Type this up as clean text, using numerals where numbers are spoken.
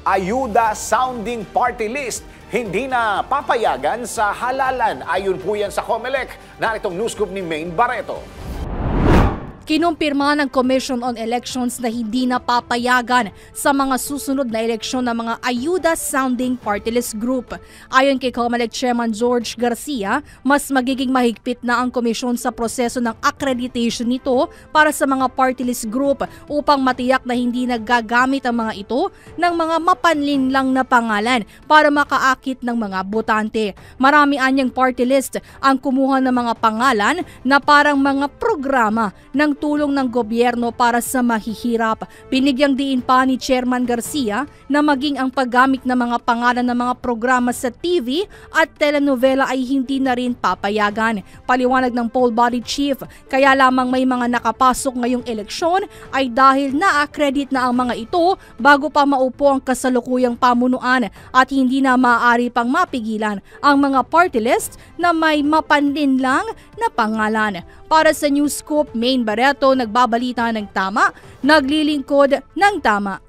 ayuda sounding party list hindi na papayagan sa halalan. Ayon po yan sa COMELEC. Naritong news scoop ni Maine Barreto. Kinumpirma ng Commission on Elections na hindi na papayagan sa mga susunod na eleksyon ng mga ayuda-sounding party list group. Ayon kay COMELEC Chairman George Garcia, mas magiging mahigpit na ang komisyon sa proseso ng accreditation nito para sa mga party list group upang matiyak na hindi nagagamit ang mga ito ng mga mapanlinlang na pangalan para makaakit ng mga botante. Marami anyang party list ang kumuha ng mga pangalan na parang mga programa ng tulong ng gobyerno para sa mahihirap. Binigyang diin pa ni Chairman Garcia na maging ang paggamit ng mga pangalan ng mga programa sa TV at telenovela ay hindi na rin papayagan. Paliwanag ng poll body chief, kaya lamang may mga nakapasok ngayong eleksyon ay dahil na-accredit na ang mga ito bago pa maupo ang kasalukuyang pamunuan at hindi na maaari pang mapigilan ang mga party list na may mapanlinlang na pangalan. Para sa News Scoop, Maine Barreto, nagbabalita ng tama, naglilingkod ng tama.